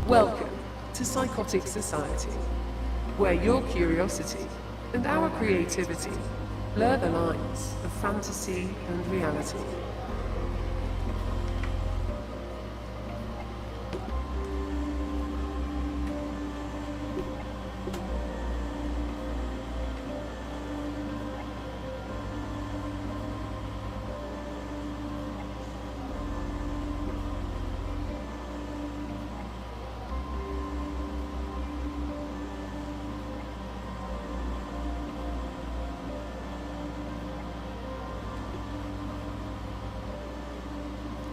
Welcome to Sycotic Society, where your curiosity and our creativity blur the lines of fantasy and reality.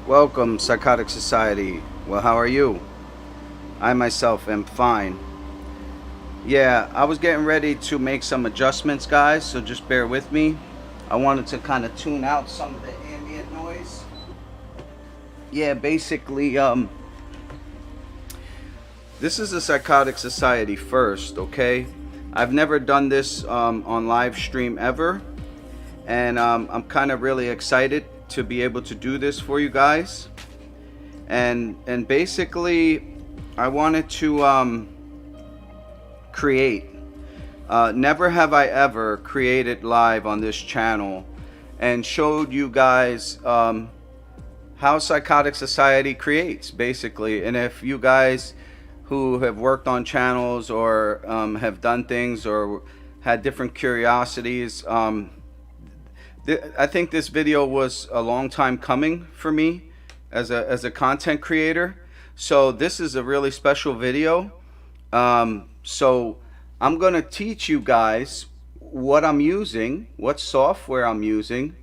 Welcome, Sycotic Society. Well, how are you? I myself am fine. Yeah, I was getting ready to make some adjustments, guys, so just bear with me. I wanted to kind of tune out some of the ambient noise. Yeah, basically, this is a Sycotic Society first, okay? I've never done this on live stream ever, and I'm kind of really excited to be able to do this for you guys. And basically I wanted to create, never have I ever created live on this channel and showed you guys how Sycotic Society creates, basically. And if you guys who have worked on channels or have done things or had different curiosities, I think this video was a long time coming for me as a content creator. So this is a really special video. So I'm gonna teach you guys what I'm using, what software I'm using,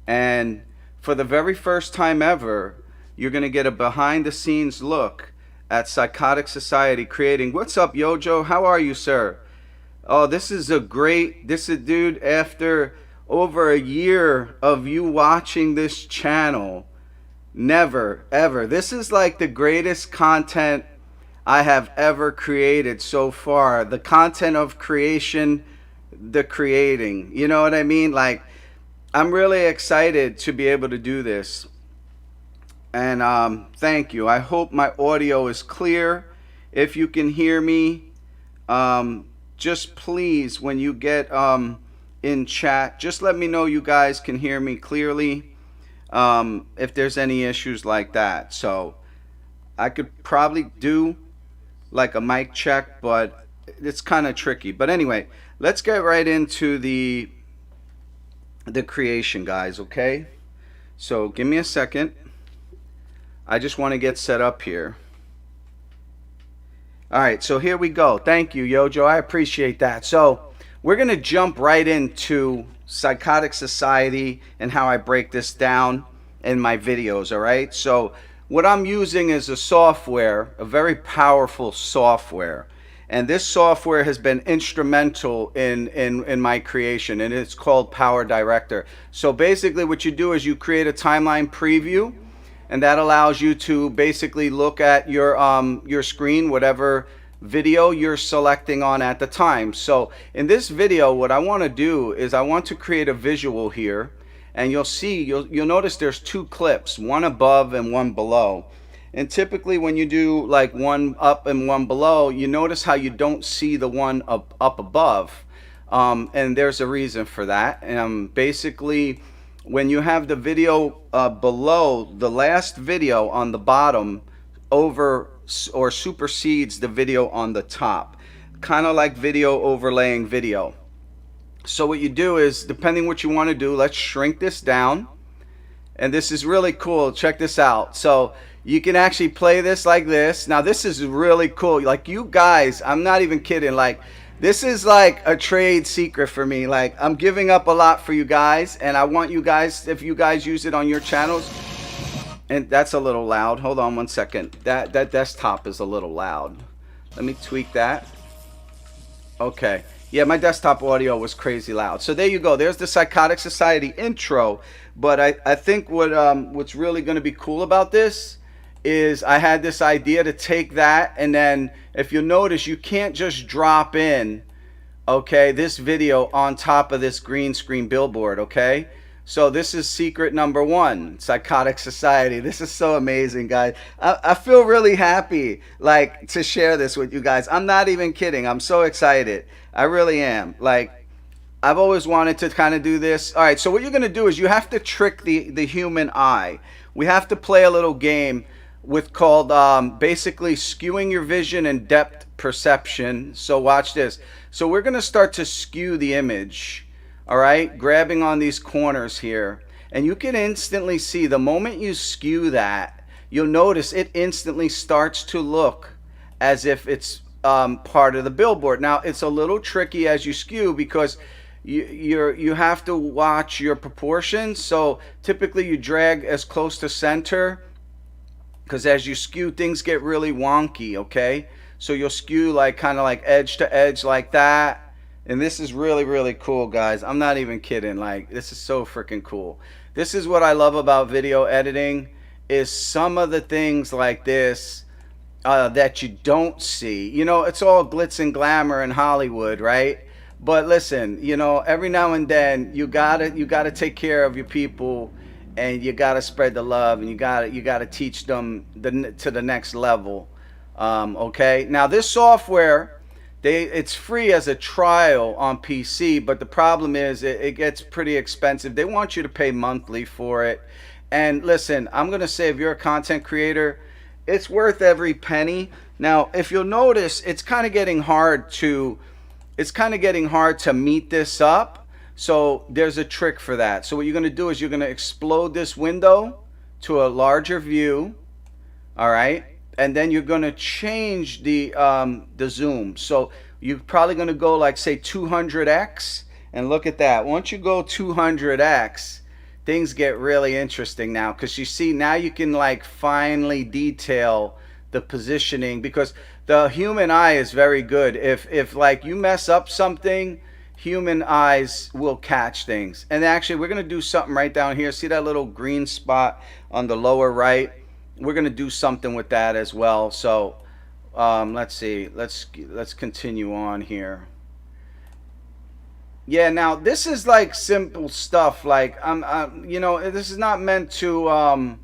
and for the very first time ever, you're gonna get a behind the scenes look at Sycotic Society creating. What's up, Yojo? How are you, sir? Oh, this is dude, after over a year of you watching this channel, never ever, this is like the greatest content I have ever created so far. The content of creation, the creating, you know what I mean? Like, I'm really excited to be able to do this, and thank you. I hope my audio is clear. If you can hear me, just please, when you get in chat, just let me know you guys can hear me clearly, if there's any issues like that. So I could probably do like a mic check, but it's kind of tricky. But anyway, let's get right into the creation, guys, okay? So give me a second. I just want to get set up here. All right, so here we go. Thank you, Yojo. I appreciate that. So we're going to jump right into Sycotic Society and how I break this down in my videos, all right? So what I'm using is a software, a very powerful software. And this software has been instrumental in my creation, and it's called Power Director. So basically what you do is you create a timeline preview, and that allows you to basically look at your screen, whatever video you're selecting on at the time. So in this video, what I want to do is I want to create a visual here, and you'll notice there's two clips, one above and one below. And typically when you do like one up and one below, you notice how you don't see the one up above. And there's a reason for that. Basically, when you have the video below, the last video on the bottom over or supersedes the video on the top, kind of like video overlaying video. So what you do is, depending what you want to do, let's shrink this down. And this is really cool. Check this out. So you can actually play this like this. Now this is really cool. Like, you guys, I'm not even kidding. Like, this is like a trade secret for me. Like, I'm giving up a lot for you guys, and I want you guys, if you guys use it on your channels. And that's a little loud. Hold on one second. That desktop is a little loud. Let me tweak that. Okay. Yeah, my desktop audio was crazy loud. So there you go. There's the Sycotic Society intro. But I think what's really going to be cool about this is I had this idea to take that, and then if you notice, you can't just drop in, okay, this video on top of this green screen billboard, okay? So this is secret number one, Sycotic Society. This is so amazing, guys. I feel really happy, like, to share this with you guys. I'm not even kidding. I'm so excited. I really am. Like, I've always wanted to kind of do this. All right, so what you're going to do is you have to trick the human eye. We have to play a little game with called basically skewing your vision and depth perception. So watch this. So we're going to start to skew the image. All right, grabbing on these corners here, and you can instantly see the moment you skew that, you'll notice it instantly starts to look as if it's part of the billboard. Now it's a little tricky as you skew because you have to watch your proportions. So typically you drag as close to center, because as you skew, things get really wonky, okay? So you'll skew like kind of like edge to edge like that. And this is really, really cool, guys. I'm not even kidding. Like, this is so freaking cool. This is what I love about video editing, is some of the things like this that you don't see. You know, it's all glitz and glamour in Hollywood, right? But listen, you know, every now and then you gotta take care of your people, and you gotta spread the love, and you gotta teach them to the next level. Okay. Now this software, it's free as a trial on PC, but the problem is it gets pretty expensive. They want you to pay monthly for it. And listen, I'm going to say, if you're a content creator, it's worth every penny. Now, if you'll notice, it's kind of getting hard to meet this up. So there's a trick for that. So what you're going to do is you're going to explode this window to a larger view. All right. And then you're going to change the zoom. So you're probably going to go like, say, 200x. And look at that. Once you go 200x, things get really interesting now. Because you see, now you can like finely detail the positioning. Because the human eye is very good. If like you mess up something, human eyes will catch things. And actually, we're going to do something right down here. See that little green spot on the lower right? We're going to do something with that as well. So let's see, let's continue on here. Yeah, now this is like simple stuff. Like I'm you know, this is not meant to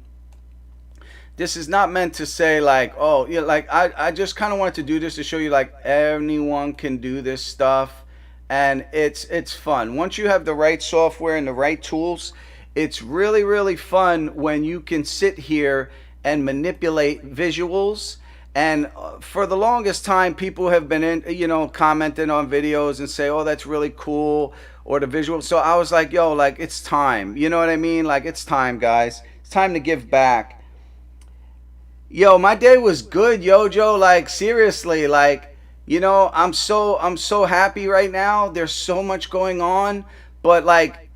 this is not meant to say like, oh yeah, like I just kind of wanted to do this to show you like anyone can do this stuff, and it's fun once you have the right software and the right tools. It's really fun when you can sit here and manipulate visuals. And for the longest time, people have been in, commenting on videos and say, oh, that's really cool, or the visual. So I was like, yo, like, it's time, you know what I mean? Like, it's time, guys, it's time to give back. Yo, my day was good, Yojo. Like, seriously, like, I'm so happy right now. There's so much going on, but like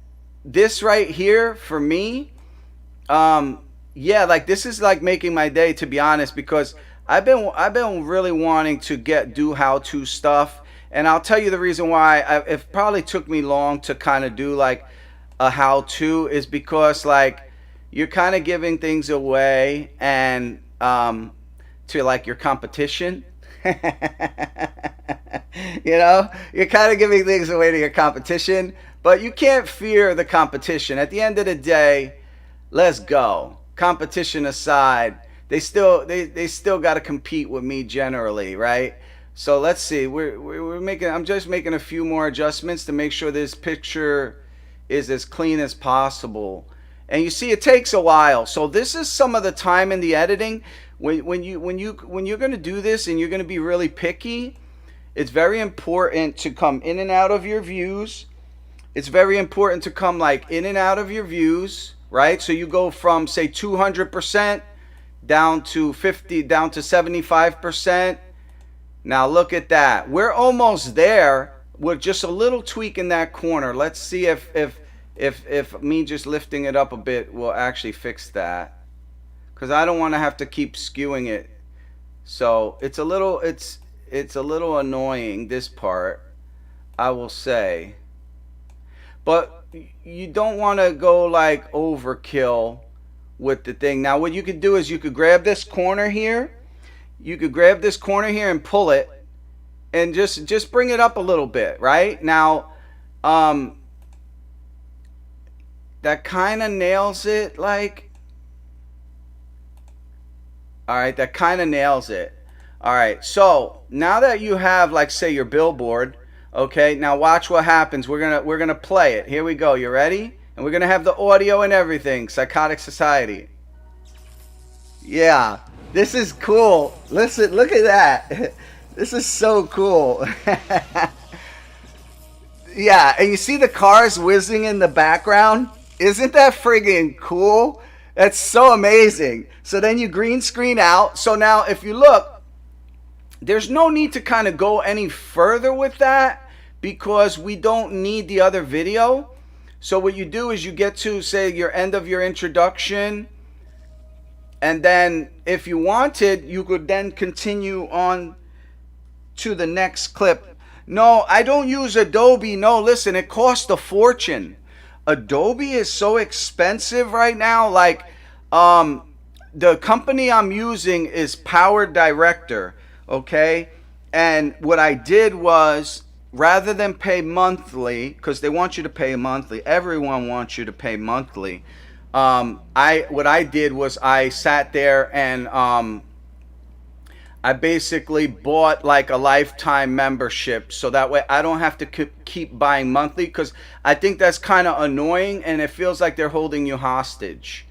this right here for me, yeah, like this is like making my day, to be honest, because I've been really wanting to do how to stuff, and I'll tell you the reason why. It probably took me long to kind of do like a how to is because like you're kind of giving things away and to like your competition. You're kind of giving things away to your competition, but you can't fear the competition. At the end of the day, let's go. Competition aside, they still got to compete with me generally, right? So let's see. We're making. I'm just making a few more adjustments to make sure this picture is as clean as possible. And you see, it takes a while. So this is some of the time in the editing. When you're going to do this and you're going to be really picky, it's very important to come in and out of your views. It's very important to come like in and out of your views, right? So you go from say 200% down to 50, down to 75%. Now look at that. We're almost there with just a little tweak in that corner. Let's see if me just lifting it up a bit will actually fix that. Because I don't want to have to keep skewing it. So it's a little annoying, this part, I will say. But you don't want to go like overkill with the thing. Now what you could do is you could grab this corner here. You could grab this corner here and pull it and just bring it up a little bit, right? Now that kind of nails it, like, all right, that kind of nails it. All right, so now that you have, like, say, your billboard, okay, now watch what happens. We're gonna play it. Here we go. You ready? And we're gonna have the audio and everything. Psychotic Society. Yeah, this is cool. Listen, look at that. This is so cool. Yeah, and you see the cars whizzing in the background? Isn't that friggin' cool? That's so amazing. So then you green screen out. So now if you look, there's no need to kind of go any further with that because we don't need the other video. So what you do is you get to, say, your end of your introduction. And then if you wanted, you could then continue on to the next clip. No, I don't use Adobe. No, listen, it costs a fortune. Adobe is so expensive right now. Like, the company I'm using is Power Director, okay? And what I did was, rather than pay monthly, because they want you to pay monthly, everyone wants you to pay monthly. What I did was I sat there and I basically bought like a lifetime membership, so that way I don't have to keep buying monthly, because I think that's kind of annoying and it feels like they're holding you hostage.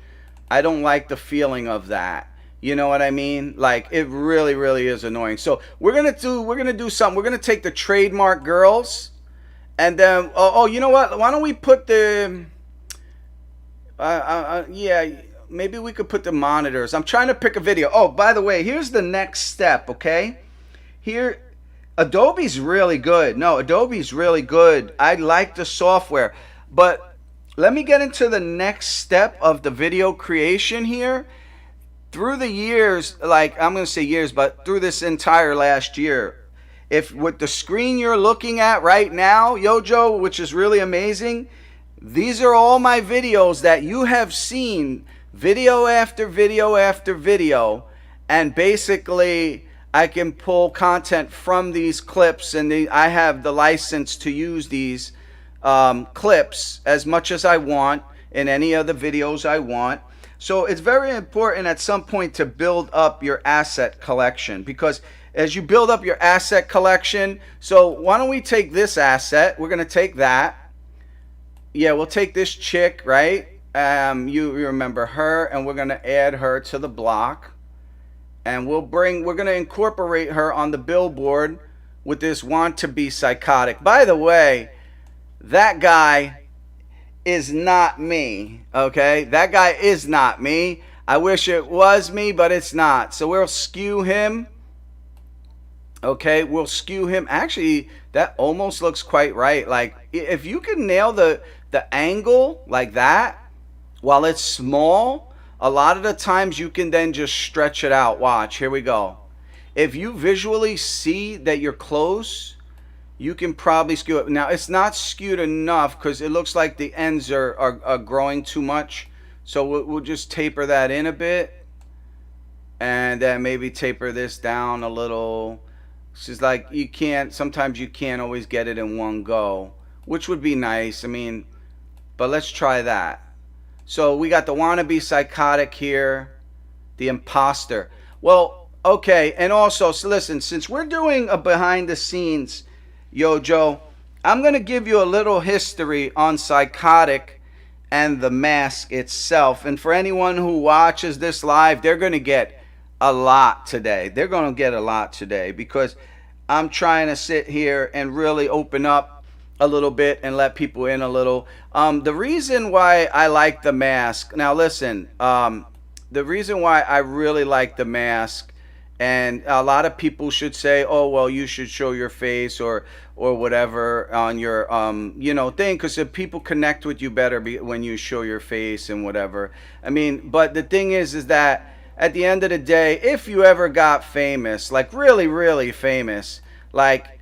I don't like the feeling of that. You know what I mean? Like, it really is annoying. So we're gonna do something. We're gonna take the trademark girls, and then you know what? Why don't we put the yeah, maybe we could put the monitors. I'm trying to pick a video. Oh, by the way, here's the next step, okay? Here, Adobe's really good. No, Adobe's really good. I like the software. But let me get into the next step of the video creation here. Through the years, like, I'm going to say years, but through this entire last year, if with the screen you're looking at right now, Yojo, which is really amazing, these are all my videos that you have seen, video after video after video, and basically I can pull content from these clips, and I have the license to use these clips as much as I want in any of the videos I want. So it's very important at some point to build up your asset collection, because as you build up your asset collection, so why don't we take this asset? We're going to take that. Yeah, we'll take this chick, right? You remember her, and we're going to add her to the block. And we're going to incorporate her on the billboard with this want to be psychotic. By the way, that guy is not me, okay? That guy is not me. I wish it was me, but it's not. So we'll skew him. Okay, we'll skew him. Actually, that almost looks quite right. Like, if you can nail the angle like that while it's small, a lot of the times you can then just stretch it out. Watch, here we go. If you visually see that you're close, you can probably skew it. Now, it's not skewed enough because it looks like the ends are growing too much. So we'll just taper that in a bit. And then maybe taper this down a little. It's just like sometimes you can't always get it in one go, which would be nice. I mean, but let's try that. So we got the wannabe psychotic here, the imposter. Well, okay, and also, so listen, since we're doing a behind the scenes, yo, Joe, I'm going to give you a little history on Sycotic and the mask itself. And for anyone who watches this live, they're going to get a lot today. They're going to get a lot today because I'm trying to sit here and really open up a little bit and let people in a little. The reason why I like the mask, now listen, the reason why I really like the mask, and a lot of people should say, oh, well, you should show your face or whatever on your, thing, because if people connect with you better when you show your face and whatever. I mean, but the thing is that at the end of the day, if you ever got famous, like really, really famous, like,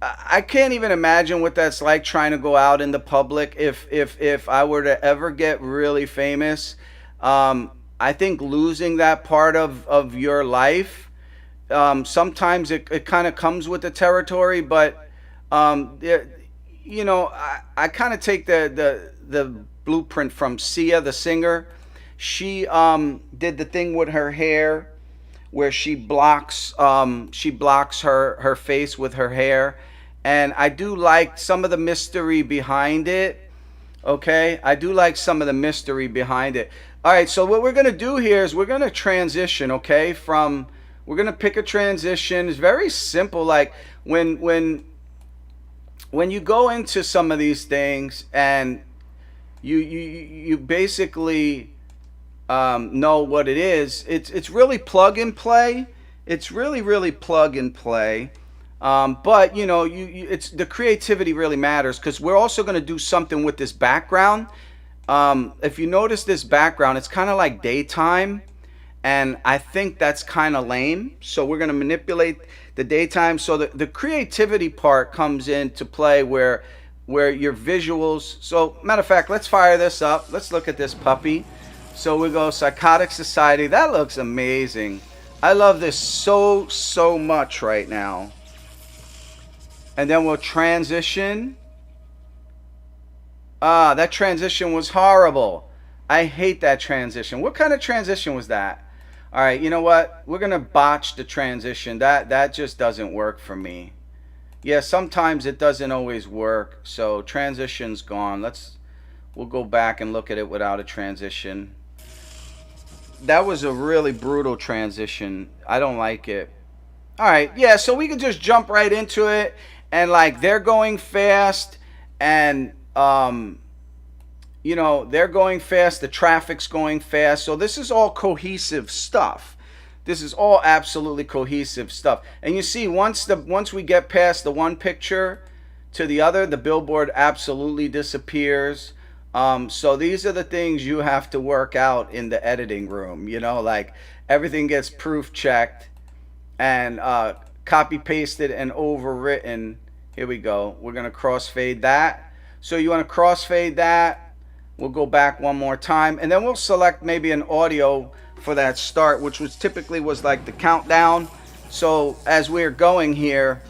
I can't even imagine what that's like trying to go out in the public. If I were to ever get really famous, I think losing that part of your life, sometimes it kind of comes with the territory. But I kind of take the blueprint from Sia, the singer. She did the thing with her hair where she blocks her face with her hair. And I do like some of the mystery behind it. Okay, I do like some of the mystery behind it. All right, so what we're going to do here is we're going to transition, okay, we're going to pick a transition. It's very simple. Like when you go into some of these things and you basically know what it is, it's really plug and play. It's really plug and play. But it's the creativity really matters, because we're also going to do something with this background. If you notice this background, it's kind of like daytime, and I think that's kind of lame. So we're going to manipulate the daytime. So the creativity part comes into play where your visuals. So matter of fact, let's fire this up. Let's look at this puppy. So we go Sycotic Society. That looks amazing. I love this so much right now. And then we'll transition. That transition was horrible. I hate that transition. What kind of transition was that? All right, you know what? We're going to botch the transition. That just doesn't work for me. Yeah, sometimes it doesn't always work. So transition's gone. We'll go back and look at it without a transition. That was a really brutal transition. I don't like it. All right, yeah, so we can just jump right into it. And like they're going fast, and they're going fast, the traffic's going fast. So this is all cohesive stuff. This is all absolutely cohesive stuff. And you see, once we get past the one picture to the other, the billboard absolutely disappears. So these are the things you have to work out in the editing room. Like everything gets proof checked and copy pasted and overwritten. Here we go. We're going to crossfade that. So you want to crossfade that. We'll go back one more time, and then we'll select maybe an audio for that start, which typically was like the countdown. So as we're going here,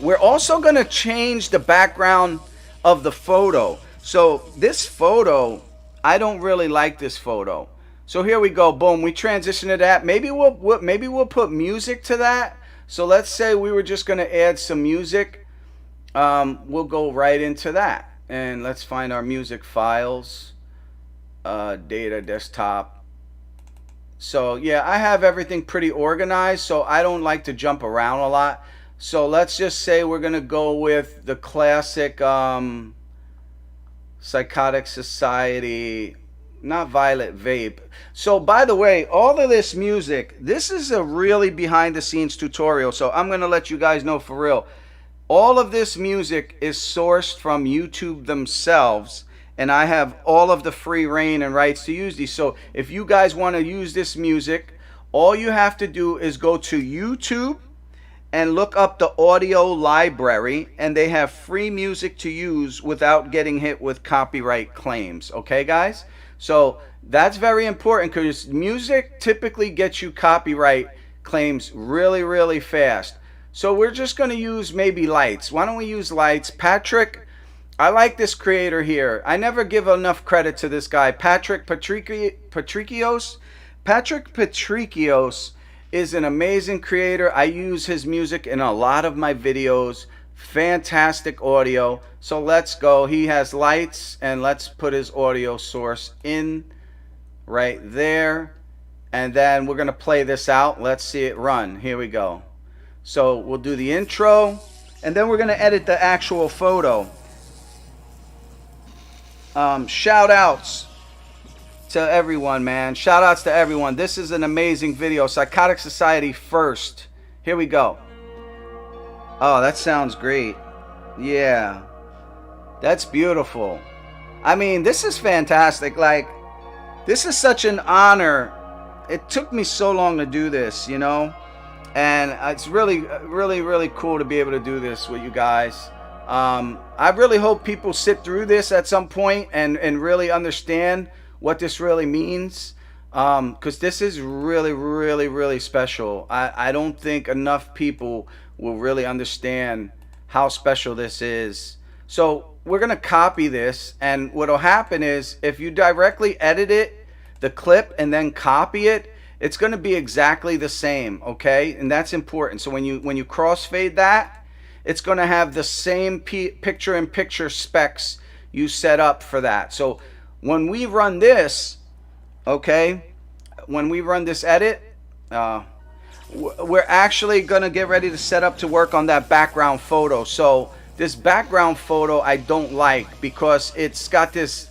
we're also going to change the background of the photo. So this photo, I don't really like this photo. So here we go. Boom. We transition to that. Maybe we'll put music to that. So let's say we were just going to add some music. We'll go right into that. And let's find our music files. Data, desktop. So yeah, I have everything pretty organized, so I don't like to jump around a lot. So let's just say we're going to go with the classic Sycotic Society, not Violet Vape. So by the way, all of this music, this is a really behind the scenes tutorial. So I'm going to let you guys know for real. All of this music is sourced from YouTube themselves, and I have all of the free reign and rights to use these. So if you guys want to use this music, all you have to do is go to YouTube and look up the audio library, and they have free music to use without getting hit with copyright claims. Okay, guys? So that's very important, because music typically gets you copyright claims really, really fast. So we're just going to use maybe lights. Why don't we use lights? Patrick, I like this creator here. I never give enough credit to this guy. Patrick Patricios. Patrick Patricios is an amazing creator. I use his music in a lot of my videos. Fantastic audio. So let's go. He has lights, and let's put his audio source in right there. And then we're going to play this out. Let's see it run. Here we go. So we'll do the intro, and then we're going to edit the actual photo. Shout outs to everyone, man. Shout outs to everyone. This is an amazing video. Sycotic Society first. Here we go. Oh, that sounds great. Yeah. That's beautiful. I mean, this is fantastic. Like, this is such an honor. It took me so long to do this, you know? And it's really, really, really cool to be able to do this with you guys. I really hope people sit through this at some point and really understand what this really means, because this is really, really, really special. I don't think enough people will really understand how special this is. So we're going to copy this, and what will happen is if you directly edit it, the clip, and then copy it, it's going to be exactly the same, okay? And that's important. So when you crossfade that, it's going to have the same picture-in-picture specs you set up for that. So when we run this, okay, when we run this edit, we're actually going to get ready to set up to work on that background photo. So this background photo I don't like, because it's got this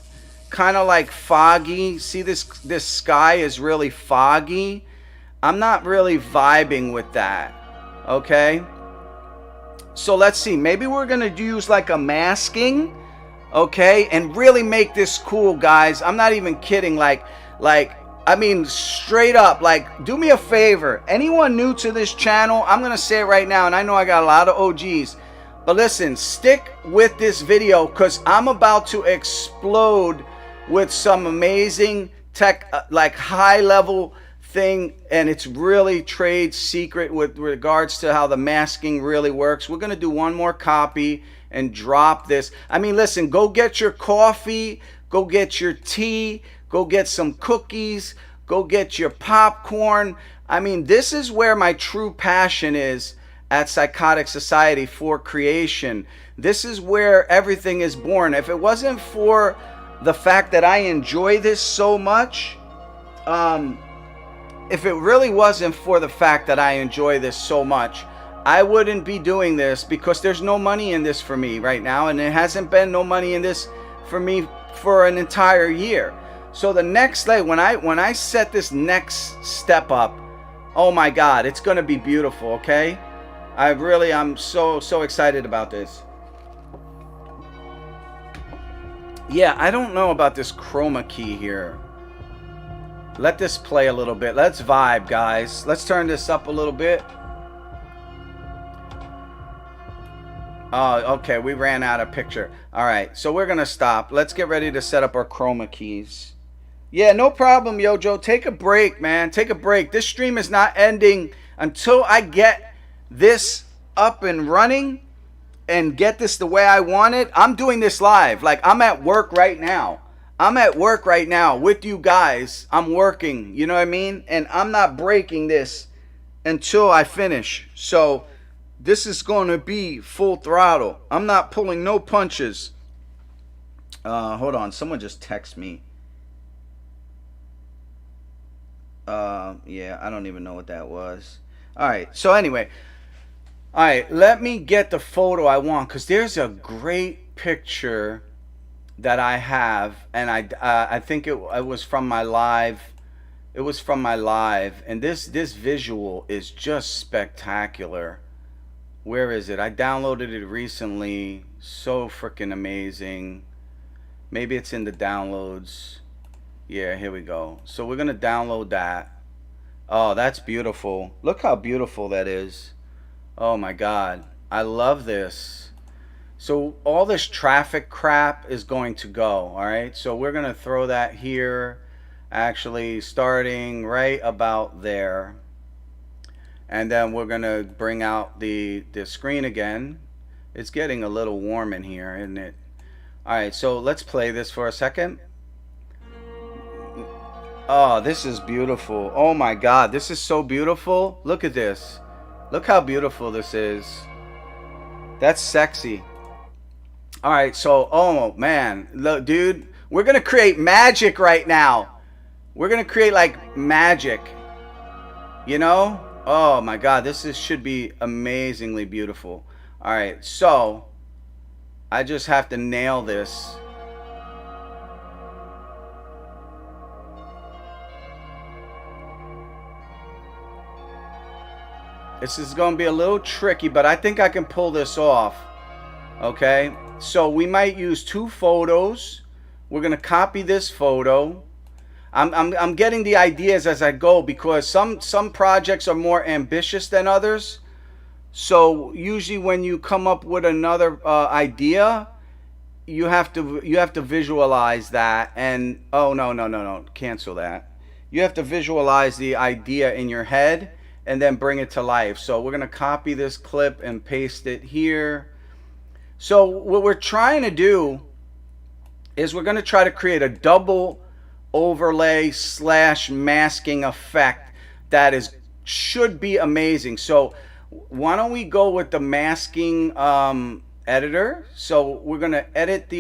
kind of like foggy. See, this sky is really foggy. I'm not really vibing with that, okay? So let's see, maybe we're gonna use like a masking, okay, and really make this cool, guys. I'm not even kidding. Like I mean, straight up, like, do me a favor, anyone new to this channel, I'm gonna say it right now, and I know I got a lot of OGs, but listen, stick with this video, because I'm about to explode with some amazing tech, like high level thing, and it's really trade secret with regards to how the masking really works. We're going to do one more copy and drop this. I mean, listen, go get your coffee, go get your tea, go get some cookies, go get your popcorn. I mean, this is where my true passion is at Sycotic Society, for creation. This is where everything is born. If it wasn't for the fact that I enjoy this so much, if it really wasn't for the fact that I enjoy this so much, I wouldn't be doing this, because there's no money in this for me right now, and it hasn't been no money in this for me for an entire year. So the next, like, when I set this next step up, oh my God, it's gonna be beautiful, okay? I'm so excited about this. Yeah, I don't know about this chroma key here. Let this play a little bit. Let's vibe, guys. Let's turn this up a little bit. Oh, okay, we ran out of picture. All right, so we're gonna stop. Let's get ready to set up our chroma keys. Yeah, no problem, Yojo. Take a break, man. Take a break. This stream is not ending until I get this up and running and get this the way I want it. I'm doing this live. Like, I'm at work right now. I'm at work right now with you guys. I'm working, you know what I mean? And I'm not breaking this until I finish. So this is going to be full throttle. I'm not pulling no punches. Hold on. Someone just text me. Yeah, I don't even know what that was. All right. So anyway, all right. Let me get the photo I want because there's a great picture that I have, and I think it was from my live. It was from my live, and this visual is just spectacular. Where is it? I downloaded it recently. So freaking amazing. Maybe it's in the downloads. Yeah, here we go. So we're gonna download that. Oh, that's beautiful. Look how beautiful that is. Oh my God, I love this. So all this traffic crap is going to go. All right, so we're gonna throw that here, actually starting right about there, and then we're gonna bring out the screen again. It's getting a little warm in here, isn't it? All right, so let's play this for a second. Oh, this is beautiful. Oh my God, this is so beautiful. Look at this. Look how beautiful this is. That's sexy. All right, so, oh man, look, dude, we're gonna create magic right now. We're gonna create like magic, you know? Oh my God, should be amazingly beautiful. All right, so I just have to nail this. This is going to be a little tricky, but I think I can pull this off. Okay, so we might use two photos. We're going to copy this photo. I'm getting the ideas as I go because some projects are more ambitious than others. So usually when you come up with another idea, you have to visualize that, and oh no, cancel that. You have to visualize the idea in your head and then bring it to life. So we're going to copy this clip and paste it here. So what we're trying to do is we're going to try to create a double overlay / masking effect that should be amazing. So why don't we go with the masking editor? So we're going to edit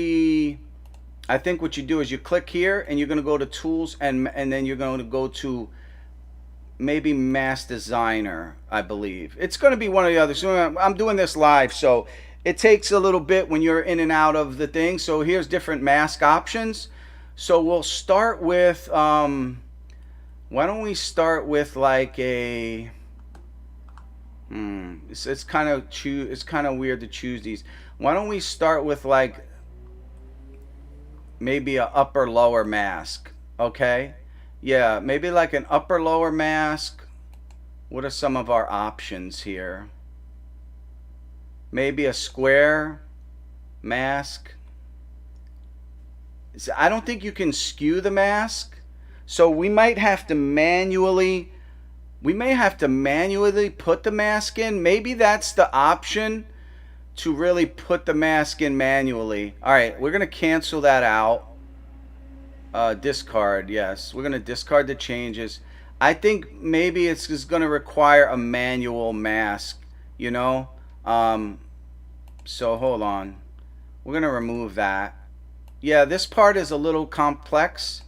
I think what you do is you click here and you're going to go to tools, and then you're going to go to maybe Mask Designer, I believe. It's going to be one of the others. So I'm doing this live, so it takes a little bit when you're in and out of the thing. So here's different mask options. So we'll start with, why don't we start with like a, it's kind of weird to choose these. Why don't we start with like maybe a upper lower mask, okay? Yeah, maybe like an upper lower mask. What are some of our options here? Maybe a square mask. I don't think you can skew the mask, so we might have to manually put the mask in. Maybe that's the option, to really put the mask in manually. All right, we're gonna cancel that out. Discard, yes, we're gonna discard the changes. I think maybe it's just gonna require a manual mask, you know. So hold on, we're gonna remove that. Yeah, this part is a little complex,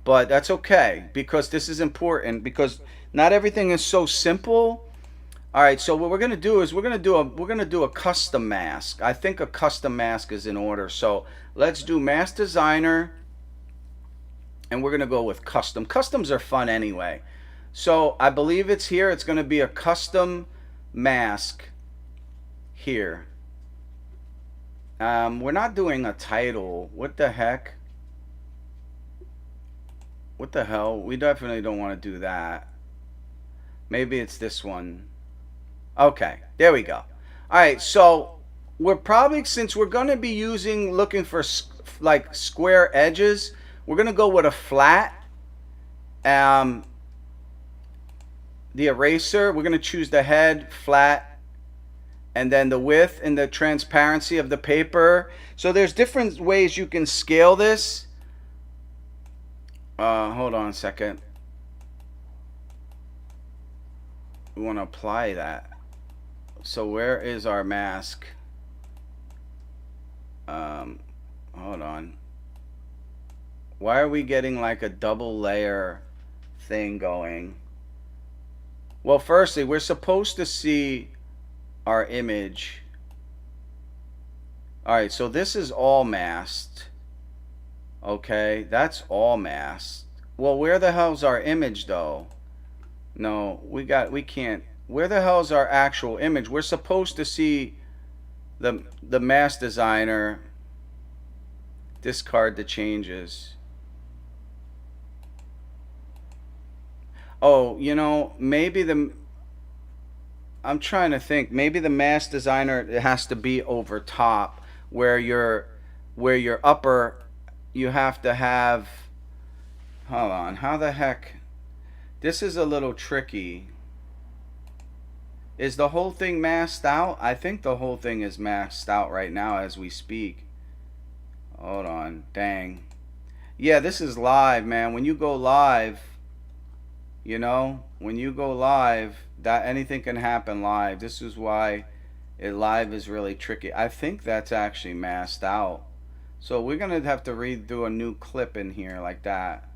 but that's okay because this is important, because not everything is so simple. All right, so what we're gonna do is we're gonna do a custom mask. I think a custom mask is in order. So let's do Mask Designer, and we're gonna go with custom. Customs are fun anyway. So I believe it's here. It's gonna be a custom mask here. We're not doing a title. What the heck? What the hell? We definitely don't want to do that. Maybe it's this one. Okay, there we go. All right, so we're probably, since we're going to be looking for like square edges, we're going to go with a flat. The eraser, we're going to choose the head, flat, and then the width and the transparency of the paper. So there's different ways you can scale this. Hold on a second. We want to apply that. So where is our mask? Hold on. Why are we getting like a double layer thing going? Well, firstly, we're supposed to see our image. All right, so this is all masked. Okay, that's all masked. Well, where the hell's our image though? No, we can't. Where the hell's our actual image? We're supposed to see the mask designer. Discard the changes. Oh, you know, maybe I'm trying to think. Maybe the mask designer, it has to be over top where your upper, you have to have. Hold on. How the heck? This is a little tricky. Is the whole thing masked out? I think the whole thing is masked out right now as we speak. Hold on. Dang. Yeah, this is live, man. When you go live, you know, when you go live, that anything can happen live. This is why live is really tricky. I think that's actually masked out. So we're going to have to redo a new clip in here like that.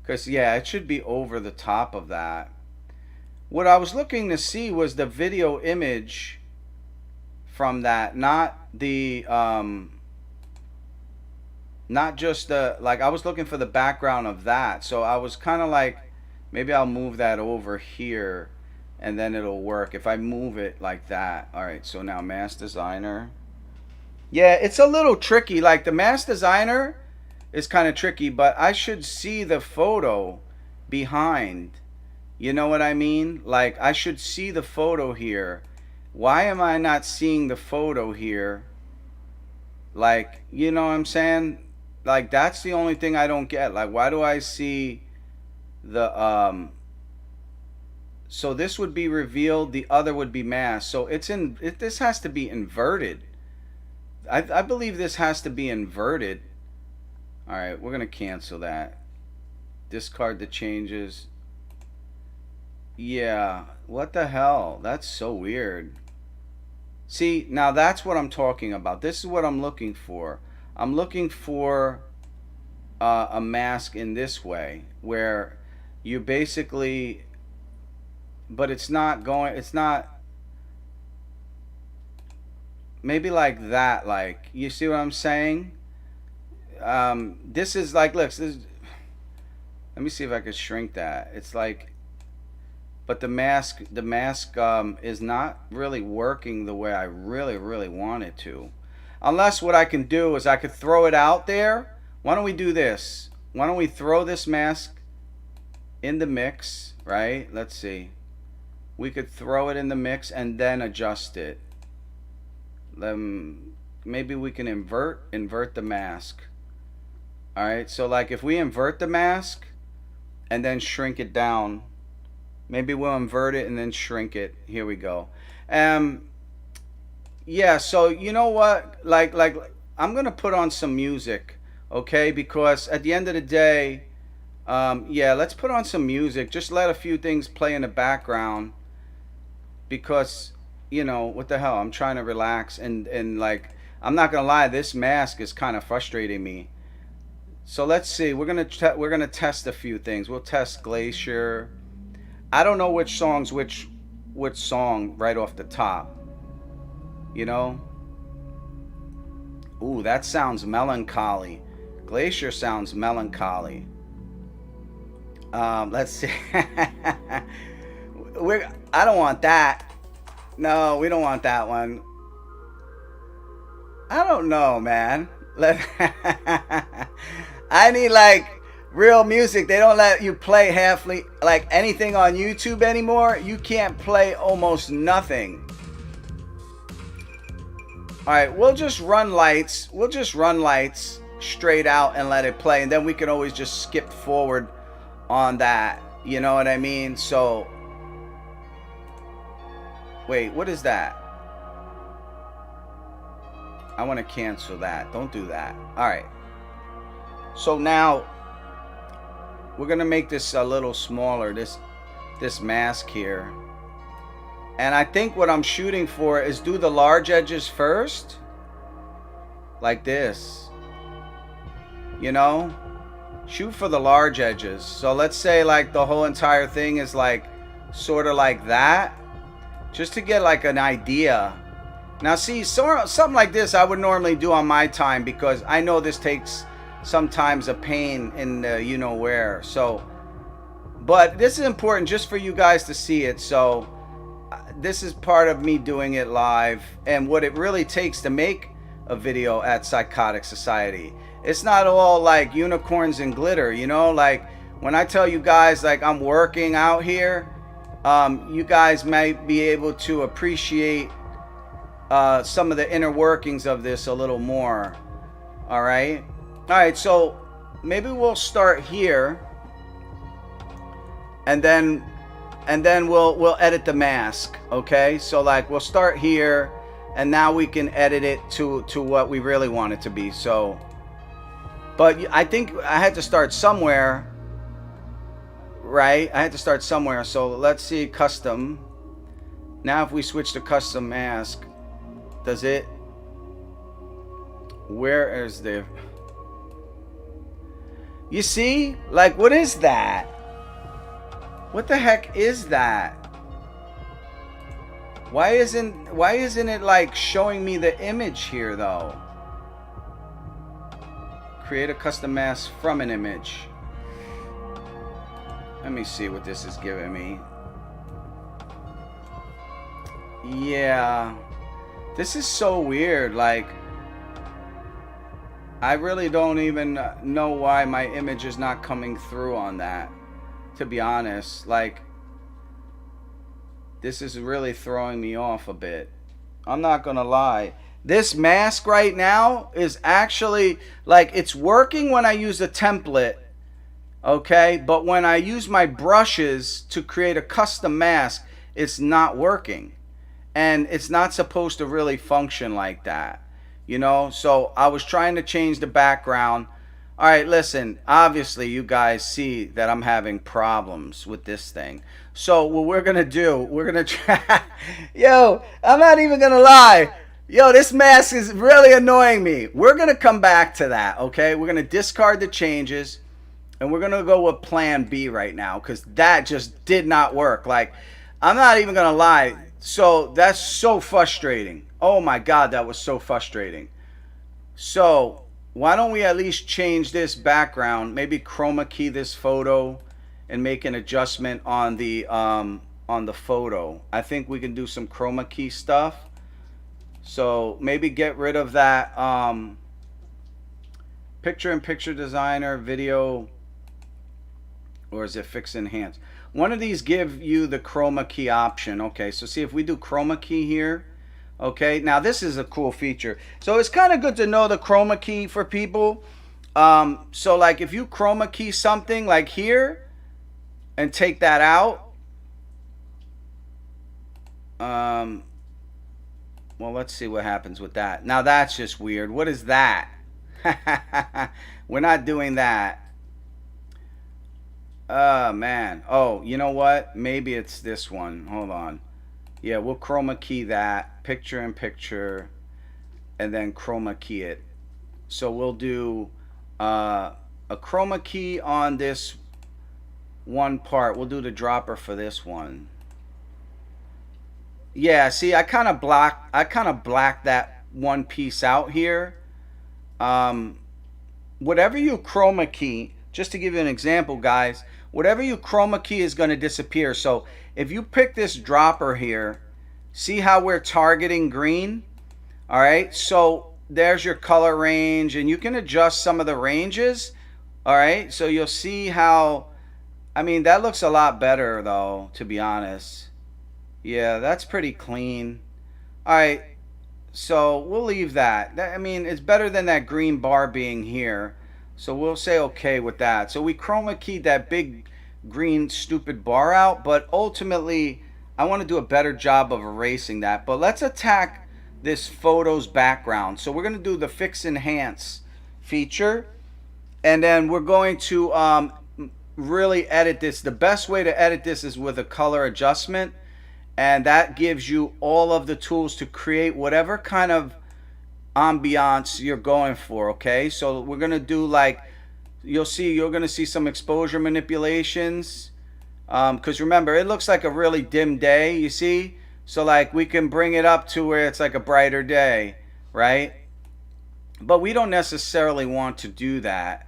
Because, yeah, it should be over the top of that. What I was looking to see was the video image from that, not the, not just the, like, I was looking for the background of that. So I was kind of like, maybe I'll move that over here and then it'll work if I move it like that. All right, so now mask designer. Yeah, it's a little tricky. Like the mask designer is kind of tricky, but I should see the photo behind. You know what I mean? Like I should see the photo here. Why am I not seeing the photo here? Like, you know what I'm saying? Like that's the only thing I don't get. Like why do I see the so this would be revealed, the other would be masked. So this has to be inverted. I believe this has to be inverted. All right, we're gonna cancel that. Discard the changes. Yeah, what the hell? That's so weird. See, now that's what I'm talking about. This is what I'm looking for. I'm looking for a mask in this way where you basically, but it's not going, it's not, maybe like that, like, you see what I'm saying? This is like, look, this, let me see if I could shrink that. It's like, but the mask is not really working the way I really want it to. Unless what I can do is I could throw it out there. Why don't we do this? Why don't we throw this mask in the mix, right? Let's see. We could throw it in the mix and then adjust it. Maybe we can invert the mask. All right, so like if we invert the mask and then shrink it down, maybe we'll invert it and then shrink it. Here we go. Yeah, so you know what? Like I'm gonna put on some music, okay? Because at the end of the day, yeah, let's put on some music. Just let a few things play in the background. Because, you know, what the hell? I'm trying to relax and like, I'm not gonna lie, this mask is kind of frustrating me. So let's see. We're gonna test a few things. We'll test Glacier. I don't know which songs which song right off the top. You know? Ooh, that sounds melancholy. Glacier sounds melancholy. Let's see. I don't want that. No, we don't want that one. I don't know, man. I need like real music. They don't let you play like anything on YouTube anymore. You can't play almost nothing. All right, we'll just run lights. We'll just run lights straight out and let it play, and then we can always just skip forward on that. You know what I mean? So, wait, what is that? I want to cancel that. Don't do that. All right. So now, we're gonna make this a little smaller, this mask here. And I think what I'm shooting for is do the large edges first, like this, you know, shoot for the large edges. So let's say like the whole entire thing is like sort of like that, just to get like an idea. Now see, something like this I would normally do on my time, because I know this takes sometimes a pain in the you know where. So, but this is important just for you guys to see it. So this is part of me doing it live, and what it really takes to make a video at Sycotic Society. It's not all like unicorns and glitter, you know, like when I tell you guys like I'm working out here, you guys might be able to appreciate some of the inner workings of this a little more. All right, so maybe we'll start here, and then we'll edit the mask. Okay, so like we'll start here, and now we can edit it to what we really want it to be. So, but I think I had to start somewhere, right? I had to start somewhere. So let's see, custom. Now if we switch to custom mask, does it, where is the, you see, like what is that? What the heck is that? Why isn't it like showing me the image here though? Create a custom mask from an image. Let me see what this is giving me. Yeah, this is so weird. Like, I really don't even know why my image is not coming through on that, to be honest. Like, this is really throwing me off a bit. I'm not gonna lie. This mask right now is actually, like, it's working when I use a template, okay? But when I use my brushes to create a custom mask, it's not working. And it's not supposed to really function like that, you know? So I was trying to change the background. All right, listen, obviously you guys see that I'm having problems with this thing. So what we're gonna do, we're gonna try, yo, I'm not even gonna lie. Yo, this mask is really annoying me. We're gonna come back to that, okay? We're gonna discard the changes, and we're gonna go with plan B right now, because that just did not work. Like, I'm not even gonna lie. So that's so frustrating. Oh my God, that was so frustrating. So why don't we at least change this background, maybe chroma key this photo and make an adjustment on the photo. I think we can do some chroma key stuff. So maybe get rid of that picture-in-picture designer video, or is it fix enhance? One of these give you the chroma key option. Okay, so see if we do chroma key here. Okay, now this is a cool feature. So it's kind of good to know the chroma key for people. So like if you chroma key something like here and take that out. Well, let's see what happens with that. Now that's just weird. What is that? We're not doing that. Man. Oh, you know what? Maybe it's this one. Hold on. Yeah, we'll chroma key that. Picture in picture. And then chroma key it. So we'll do a chroma key on this one part. We'll do the dropper for this one. Yeah, see, I kind of blacked that one piece out here. Whatever you chroma key, just to give you an example, guys, whatever you chroma key is going to disappear. So if you pick this dropper here, see how we're targeting green? All right, so there's your color range, and you can adjust some of the ranges. All right, so you'll see how, I mean, that looks a lot better though, to be honest. Yeah, that's pretty clean. All right, so we'll leave that. I mean, it's better than that green bar being here. So we'll say okay with that. So we chroma keyed that big green stupid bar out, but ultimately I want to do a better job of erasing that. But let's attack this photo's background. So we're going to do the fix enhance feature, and then we're going to really edit this. The best way to edit this is with a color adjustment, and that gives you all of the tools to create whatever kind of ambiance you're going for. Okay, so we're gonna do like, you're gonna see some exposure manipulations, because remember, it looks like a really dim day, you see. So like we can bring it up to where it's like a brighter day, right? But we don't necessarily want to do that.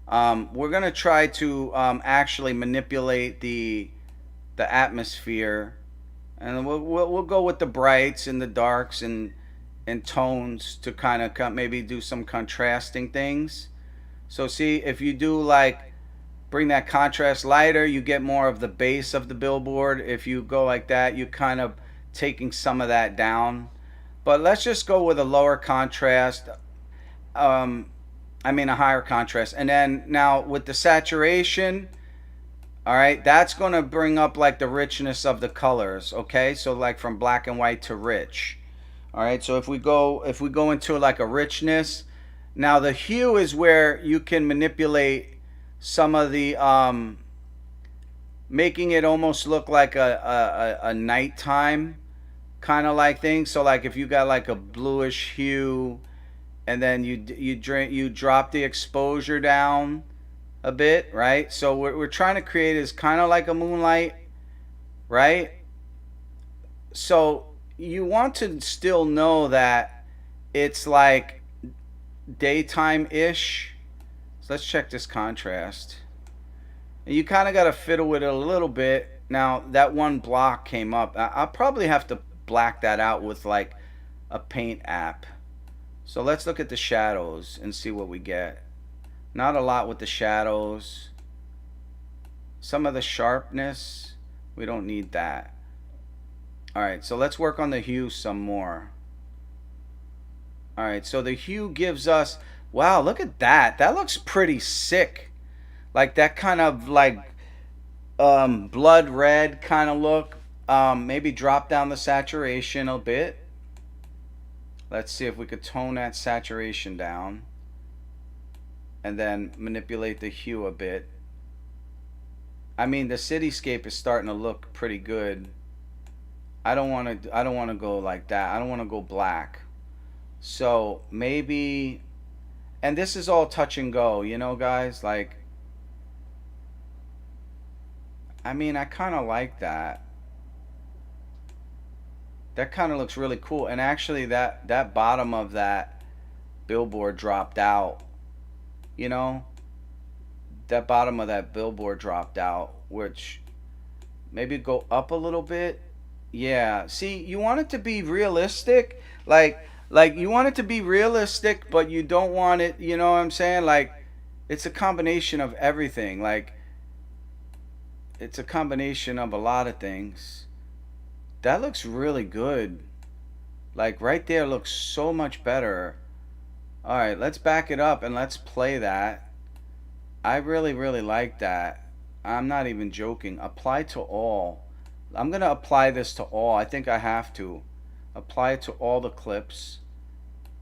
We're gonna try to actually manipulate the atmosphere, and we'll go with the brights and the darks and tones to kind of maybe do some contrasting things. So see, if you do like bring that contrast lighter, you get more of the base of the billboard. If you go like that, you kind of taking some of that down. But let's just go with a lower contrast. Um, I mean a higher contrast. And then now with the saturation, all right, that's going to bring up like the richness of the colors, okay? So like from black and white to rich. All right, so if we go into like a richness, now the hue is where you can manipulate some of the making it almost look like a nighttime kind of like thing. So like if you got like a bluish hue, and then you drop the exposure down a bit, right? So what we're trying to create is kind of like a moonlight, right? So you want to still know that it's like daytime ish. So let's check this contrast. And you kind of got to fiddle with it a little bit. Now that one block came up. I'll probably have to black that out with like a paint app. So let's look at the shadows and see what we get. Not a lot with the shadows. Some of the sharpness, we don't need that. Alright, so let's work on the hue some more. Alright, so the hue gives us, wow, look at that. That looks pretty sick. Like that kind of like blood red kind of look. Maybe drop down the saturation a bit. Let's see if we could tone that saturation down. And then manipulate the hue a bit. I mean, the cityscape is starting to look pretty good. I don't want to go like that. I don't want to go black. So maybe, and this is all touch and go, you know, guys, like, I mean, I kind of like that. That kind of looks really cool. And actually that bottom of that billboard dropped out. You know, that bottom of that billboard dropped out, which maybe go up a little bit. Yeah, see, you want it to be realistic, like you want it to be realistic, but you don't want it, you know what I'm saying? Like it's a combination of everything. Like it's a combination of a lot of things. That looks really good. Like right there looks so much better. All right, let's back it up and let's play that. I really, really like that. I'm not even joking. Apply to all. I'm going to apply this to all. I think I have to. Apply it to all the clips.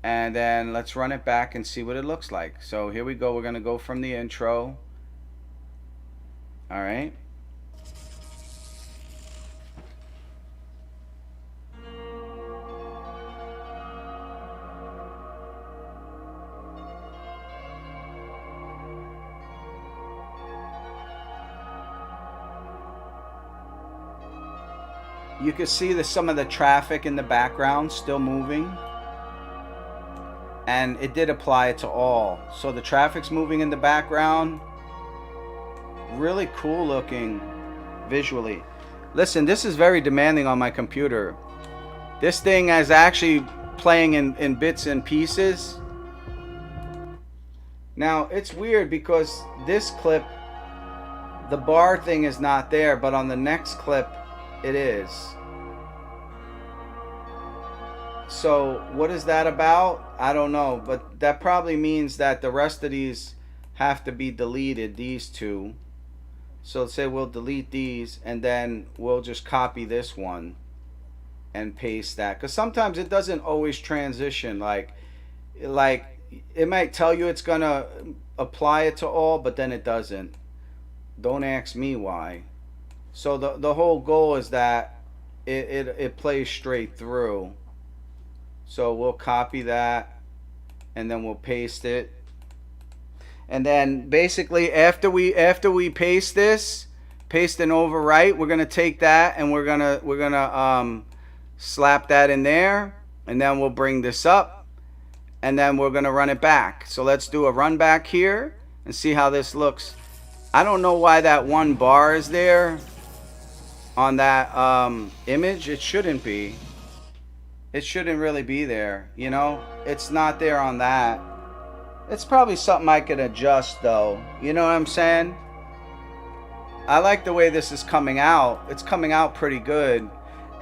And then let's run it back and see what it looks like. So here we go. We're going to go from the intro. All right. You can see some of the traffic in the background still moving. And it did apply it to all. So the traffic's moving in the background. Really cool looking visually. Listen, this is very demanding on my computer. This thing is actually playing in bits and pieces. Now, it's weird because this clip, the bar thing is not there, but on the next clip, it is. So what is that about? I don't know, but that probably means that the rest of these have to be deleted, these two. So let's say we'll delete these and then we'll just copy this one and paste that, because sometimes it doesn't always transition. Like it might tell you it's gonna apply it to all, but then it doesn't. Don't ask me why. So the whole goal is that it plays straight through. So we'll copy that and then we'll paste it. And then basically after we paste this, paste and overwrite, we're gonna take that and we're gonna slap that in there, and then we'll bring this up, and then we're gonna run it back. So let's do a run back here and see how this looks. I don't know why that one bar is there on that image. It shouldn't be. It shouldn't really be there, you know? It's not there on that. It's probably something I could adjust though. You know what I'm saying? I like the way this is coming out. It's coming out pretty good.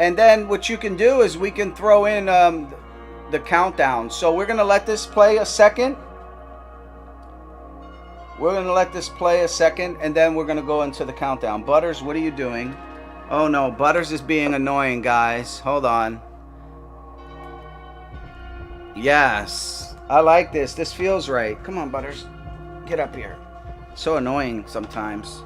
And then what you can do is we can throw in the countdown. So we're going to let this play a second. We're going to let this play a second, and then we're going to go into the countdown. Butters, what are you doing? Oh no, Butters is being annoying, guys. Hold on. Yes, I like this. This feels right. Come on, Butters. Get up here. So annoying sometimes.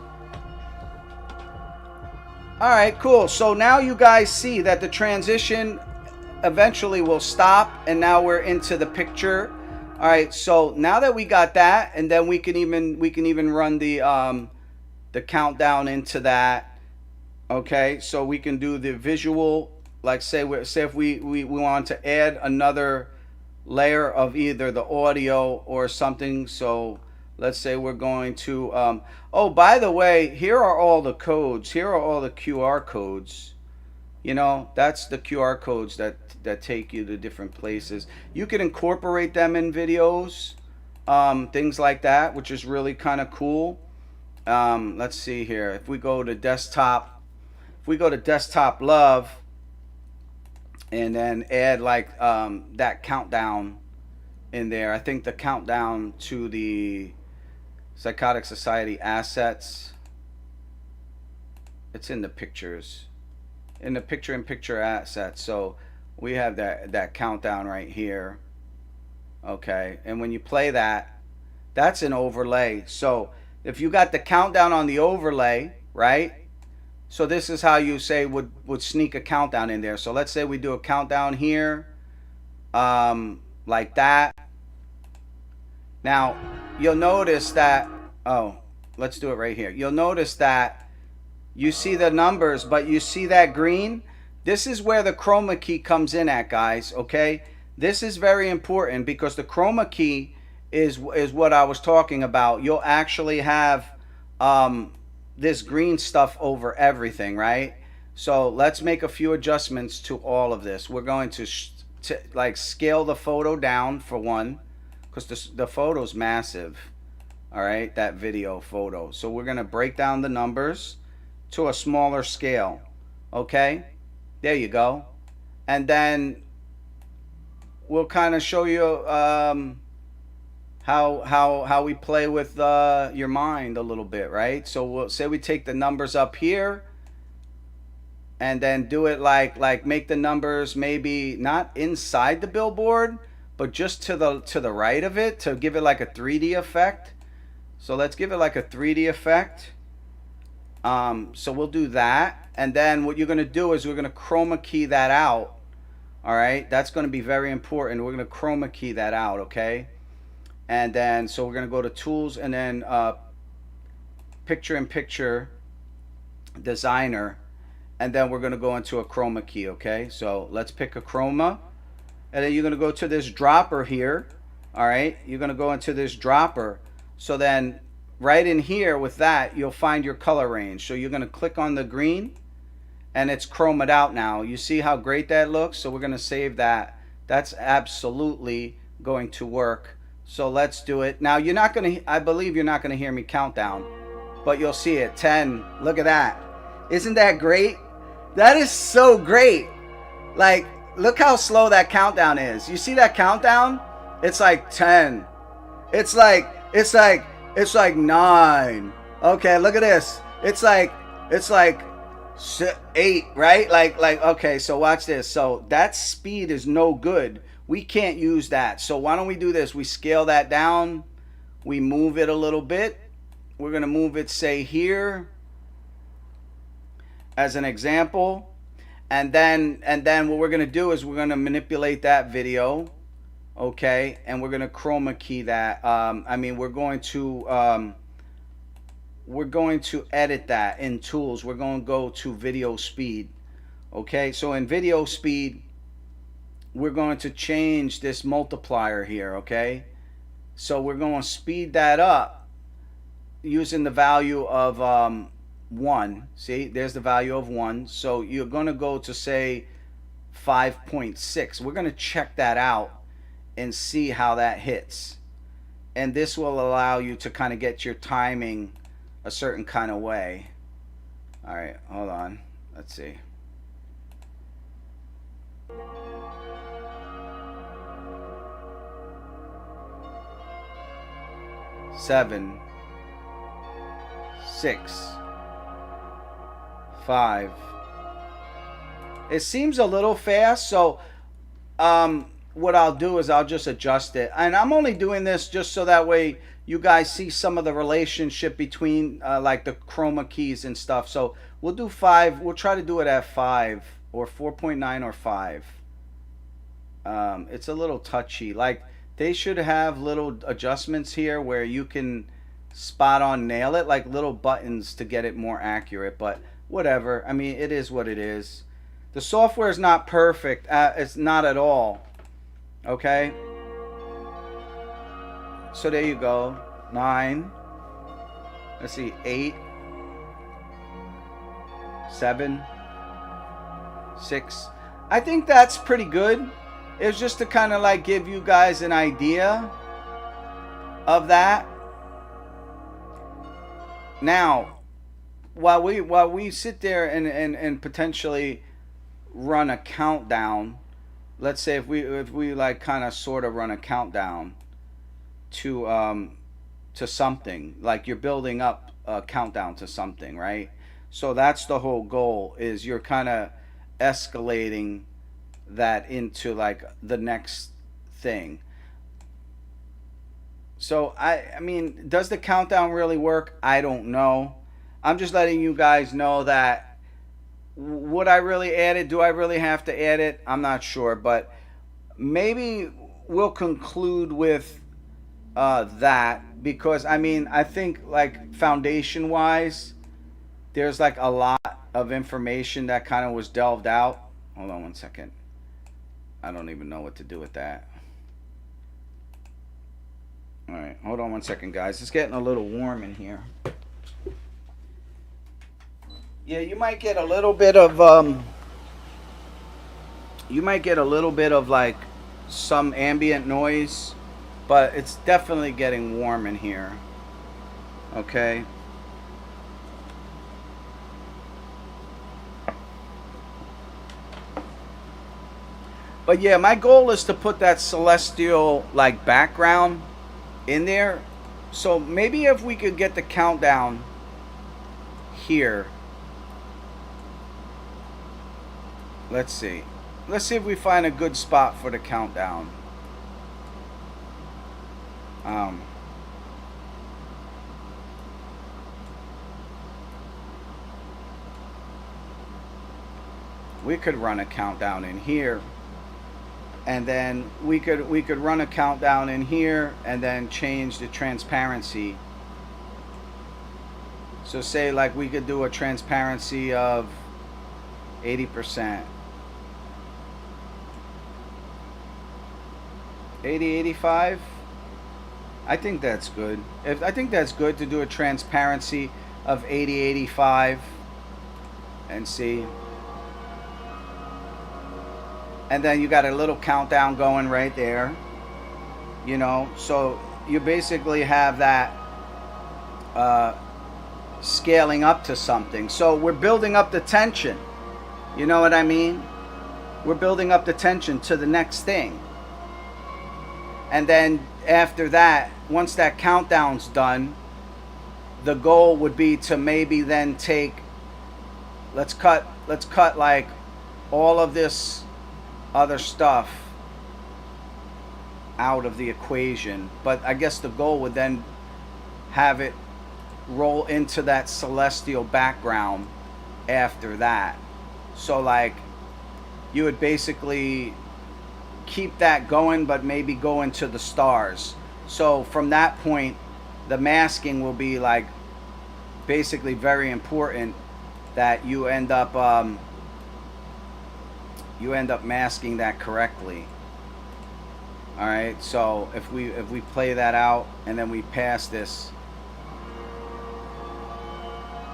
Alright, cool. So now you guys see that the transition eventually will stop, and now we're into the picture. Alright, so now that we got that, and then we can even run the countdown into that. Okay, so we can do the visual, like say if we want to add another layer of either the audio or something. So let's say we're going to oh, by the way, here are all the codes. Here are all the QR codes. You know, that's the QR codes that take you to different places. You can incorporate them in videos, things like that, which is really kind of cool. Let's see here. If we go to desktop love, and then add like that countdown in there. I think the countdown to the Sycotic Society assets, it's in the pictures, in the picture-in-picture assets. So we have that countdown right here. Okay, and when you play that, that's an overlay. So if you got the countdown on the overlay, right? So this is how you say would sneak a countdown in there. So let's say we do a countdown here, like that. Now you'll notice that, oh, let's do it right here. You'll notice that you see the numbers, but you see that green? This is where the chroma key comes in at, guys, okay? This is very important because the chroma key is what I was talking about. You'll actually have this green stuff over everything, right? So let's make a few adjustments to all of this. We're going to like scale the photo down for one, because the photo's massive. All right, that video photo. So we're gonna break down the numbers to a smaller scale. Okay, there you go. And then we'll kind of show you how we play with your mind a little bit, right? So we'll say we take the numbers up here and then do it like make the numbers maybe not inside the billboard, but just to the right of it, to give it like a 3D effect. So let's give it like a 3D effect. So we'll do that, and then what you're going to do is we're going to chroma key that out. All right, that's going to be very important. We're going to chroma key that out, okay? And then so we're going to go to tools, and then picture-in-picture designer, and then we're going to go into a chroma key, okay? So let's pick a chroma, and then you're going to go to this dropper here. All right, you're going to go into this dropper. So then right in here with that, you'll find your color range. So you're going to click on the green, and it's chromed out now. You see how great that looks? So we're going to save that. That's absolutely going to work. So let's do it. Now you're not going to, I believe you're not going to hear me count down, but you'll see it. 10. Look at that. Isn't that great? That is so great. Like, look how slow that countdown is. You see that countdown? It's like 10. It's like 9. Okay, look at this. It's like 8, right? Like okay, so watch this. So that speed is no good. We can't use that. So why don't we do this? We scale that down. We move it a little bit. we're going to move it, say, here as an example. And then what we're going to do is we're going to manipulate that video, okay? And we're going to chroma key that. We're going to edit that in tools. We're going to go to video speed, okay? So in video speed, we're going to change this multiplier here, okay? So we're going to speed that up using the value of 1. See, there's the value of 1. So you're going to go to, say, 5.6. We're going to check that out and see how that hits. And this will allow you to kind of get your timing a certain kind of way. All right, hold on. Let's see. Seven, 6, 5. It seems a little fast, so what I'll do is I'll just adjust it. And I'm only doing this just so that way you guys see some of the relationship between like the chroma keys and stuff. So we'll do 5. We'll try to do it at 5 or 4.9 or 5. It's a little touchy. Like, they should have little adjustments here where you can spot on nail it, like little buttons to get it more accurate, but whatever. I mean, it is what it is. The software is not perfect. It's not at all. Okay? So there you go. 9. Let's see. 8. 7. 6. I think that's pretty good. It's just to kind of like give you guys an idea of that. Now, while we sit there and potentially run a countdown, let's say if we like kind of sort of run a countdown to something, like you're building up a countdown to something, right? So that's the whole goal, is you're kind of escalating that into like the next thing. So I mean, does the countdown really work? I don't know. I'm just letting you guys know that would I really add it? Do I really have to add it? I'm not sure, but maybe we'll conclude with that, because I mean, I think like foundation wise, there's like a lot of information that kind of was delved out. Hold on one second. I don't even know what to do with that. All right, hold on one second, guys. It's getting a little warm in here. Yeah, you might get a little bit of like some ambient noise, but it's definitely getting warm in here. Okay. But yeah, my goal is to put that celestial like background in there. So maybe if we could get the countdown here. Let's see. Let's see if we find a good spot for the countdown. We could run a countdown in here. And then we could run a countdown in here and then change the transparency. So say like we could do a transparency of 80%. 80, 85. I think that's good. I think that's good to do a transparency of 80, 85 and see. And then you got a little countdown going right there, you know. So you basically have that scaling up to something. So we're building up the tension. You know what I mean? We're building up the tension to the next thing. And then after that, once that countdown's done, the goal would be to maybe then take, let's cut like all of this other stuff out of the equation. But I guess the goal would then have it roll into that celestial background after that. So like you would basically keep that going, but maybe go into the stars. So from that point, the masking will be like basically very important, that you end up masking that correctly. All right, so if we play that out and then we pass this.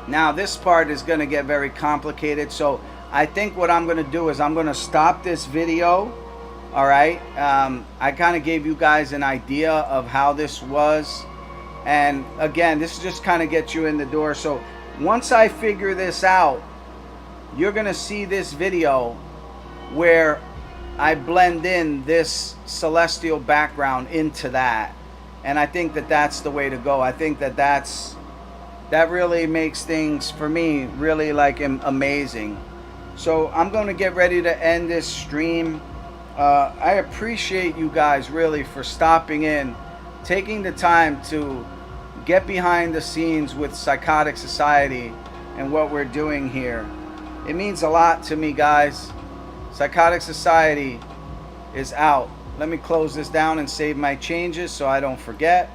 Now this part is going to get very complicated, so I think what I'm going to do is I'm going to stop this video. All right, I kind of gave you guys an idea of how this was, and again, this just kind of gets you in the door. So once I figure this out, you're going to see this video where I blend in this celestial background into that, and I think that that's the way to go. I think that that really makes things for me really like amazing. So I'm going to get ready to end this stream. I appreciate you guys really for stopping in, taking the time to get behind the scenes with Sycotic Society and what we're doing here. It means a lot to me, guys. Sycotic Society is out. Let me close this down and save my changes so I don't forget.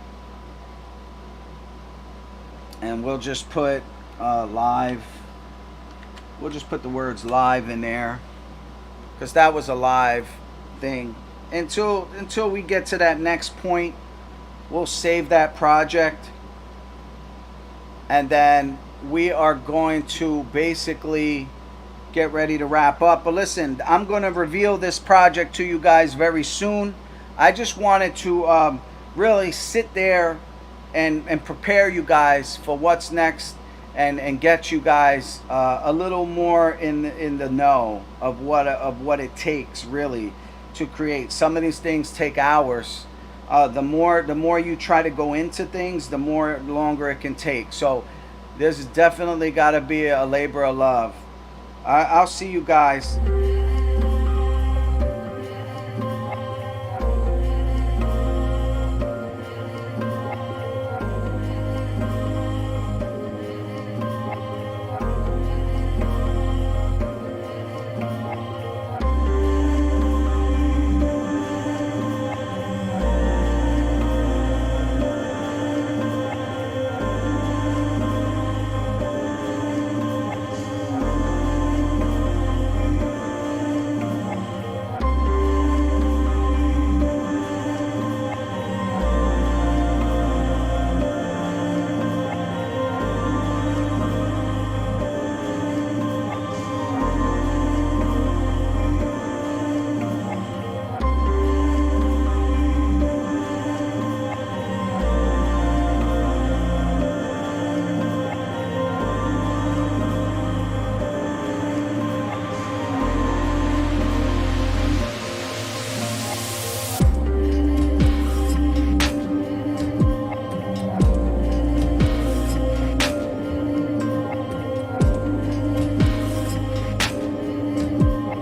And we'll just put live. We'll just put the words live in there, because that was a live thing. Until we get to that next point, we'll save that project, and then we are going to basically get ready to wrap up. But listen, I'm going to reveal this project to you guys very soon. I just wanted to really sit there and prepare you guys for what's next, and get you guys a little more in the know of what it takes really to create. Some of these things take hours. The more you try to go into things, the longer it can take. So there's definitely got to be a labor of love. I'll see you guys.